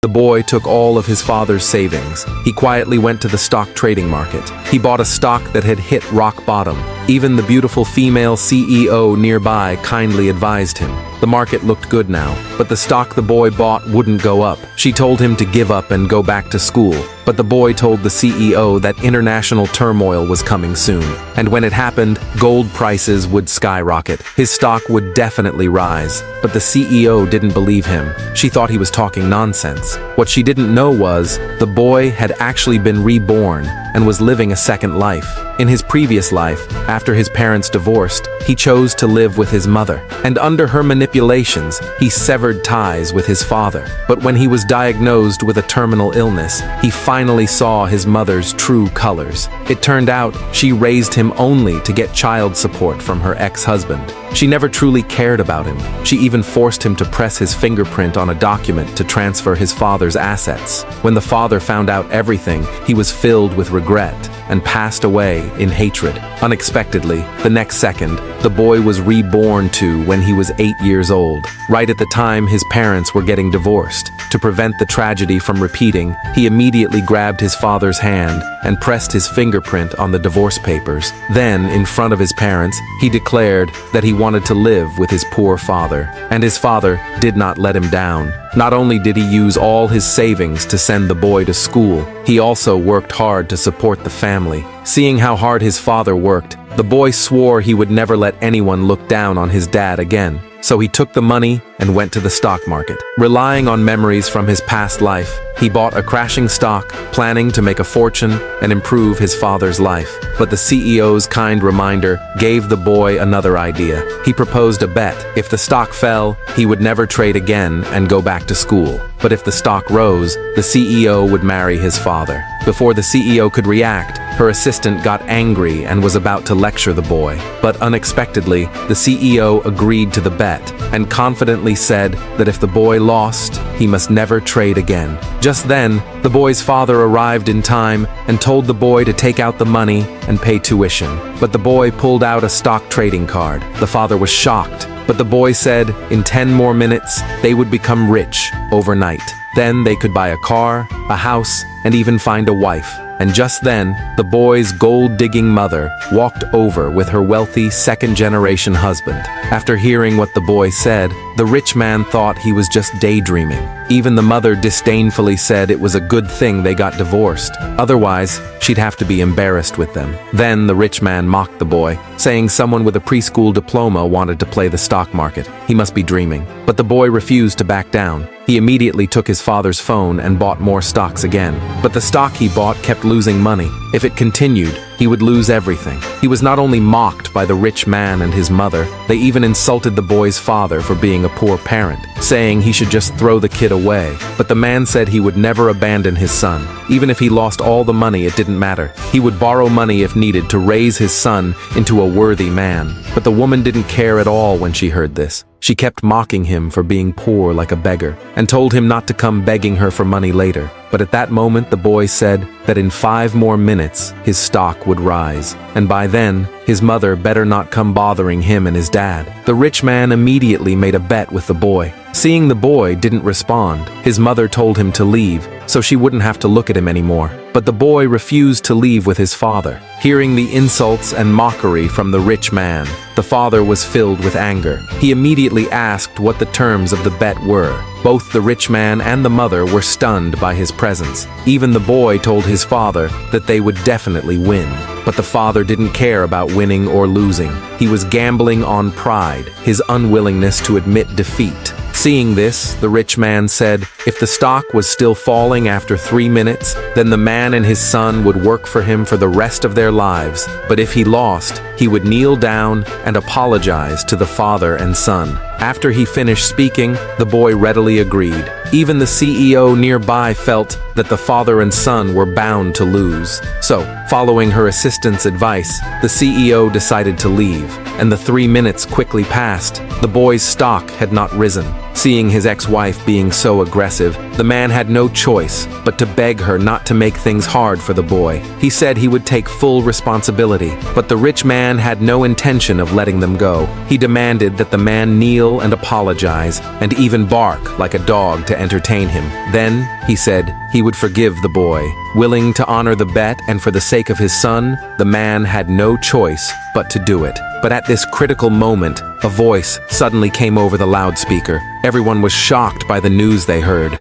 The boy took all of his father's savings. He quietly went to the stock trading market. He bought a stock that had hit rock bottom. Even the beautiful female CEO nearby kindly advised him. The market looked good now, but the stock the boy bought wouldn't go up. She told him to give up and go back to school, but the boy told the CEO that international turmoil was coming soon. And when it happened, gold prices would skyrocket. His stock would definitely rise, but the CEO didn't believe him. She thought he was talking nonsense. What she didn't know was, the boy had actually been reborn and was living a second life. In his previous life, after his parents divorced, he chose to live with his mother, and under her manipulations, he severed ties with his father. But when he was diagnosed with a terminal illness, he finally saw his mother's true colors. It turned out she raised him only to get child support from her ex-husband. She never truly cared about him. She even forced him to press his fingerprint on a document to transfer his father's assets. When the father found out everything, he was filled with regret and passed away in hatred. Unexpectedly, the next second, the boy was reborn to when he was 8 years old. Right at the time his parents were getting divorced. To prevent the tragedy from repeating, he immediately grabbed his father's hand and pressed his fingerprint on the divorce papers. Then, in front of his parents, he declared that he wanted to live with his poor father. And his father did not let him down. Not only did he use all his savings to send the boy to school, he also worked hard to support the family. Seeing how hard his father worked, the boy swore he would never let anyone look down on his dad again. So he took the money and went to the stock market. Relying on memories from his past life, he bought a crashing stock, planning to make a fortune and improve his father's life. But the CEO's kind reminder gave the boy another idea. He proposed a bet. If the stock fell, he would never trade again and go back to school. But if the stock rose, the CEO would marry his father. Before the CEO could react, her assistant got angry and was about to lecture the boy. But unexpectedly, the CEO agreed to the bet and confidently said that if the boy lost, he must never trade again. Just then, the boy's father arrived in time and told the boy to take out the money and pay tuition. But the boy pulled out a stock trading card. The father was shocked, but the boy said in 10 more minutes, they would become rich overnight. Then they could buy a car, a house, and even find a wife. And just then, the boy's gold-digging mother walked over with her wealthy second-generation husband. After hearing what the boy said, the rich man thought he was just daydreaming. Even the mother disdainfully said it was a good thing they got divorced. Otherwise, she'd have to be embarrassed with them. Then the rich man mocked the boy, saying someone with a preschool diploma wanted to play the stock market. He must be dreaming. But the boy refused to back down. He immediately took his father's phone and bought more stocks again. But the stock he bought kept losing money. If it continued, he would lose everything. He was not only mocked by the rich man and his mother, they even insulted the boy's father for being a poor parent, saying he should just throw the kid away. But the man said he would never abandon his son. Even if he lost all the money, it didn't matter. He would borrow money if needed to raise his son into a worthy man. But the woman didn't care at all when she heard this. She kept mocking him for being poor like a beggar, and told him not to come begging her for money later. But at that moment, the boy said that in 5 more minutes, his stock would rise. And by then, his mother better not come bothering him and his dad. The rich man immediately made a bet with the boy. Seeing the boy didn't respond, his mother told him to leave, so she wouldn't have to look at him anymore. But the boy refused to leave with his father. Hearing the insults and mockery from the rich man, the father was filled with anger. He immediately asked what the terms of the bet were. Both the rich man and the mother were stunned by his presence. Even the boy told his father that they would definitely win. But the father didn't care about winning or losing. He was gambling on pride, his unwillingness to admit defeat. Seeing this, the rich man said if the stock was still falling after 3 minutes, then the man and his son would work for him for the rest of their lives. But if he lost, he would kneel down and apologize to the father and son. After he finished speaking, the boy readily agreed. Even the CEO nearby felt that the father and son were bound to lose. So, following her assistant's advice, the CEO decided to leave, and the 3 minutes quickly passed. The boy's stock had not risen. Seeing his ex-wife being so aggressive, the man had no choice but to beg her not to make things hard for the boy. He said he would take full responsibility, but the rich man man had no intention of letting them go. He demanded that the man kneel and apologize, and even bark like a dog to entertain him. Then, he said, he would forgive the boy. Willing to honor the bet and for the sake of his son, the man had no choice but to do it. But at this critical moment, a voice suddenly came over the loudspeaker. Everyone was shocked by the news they heard.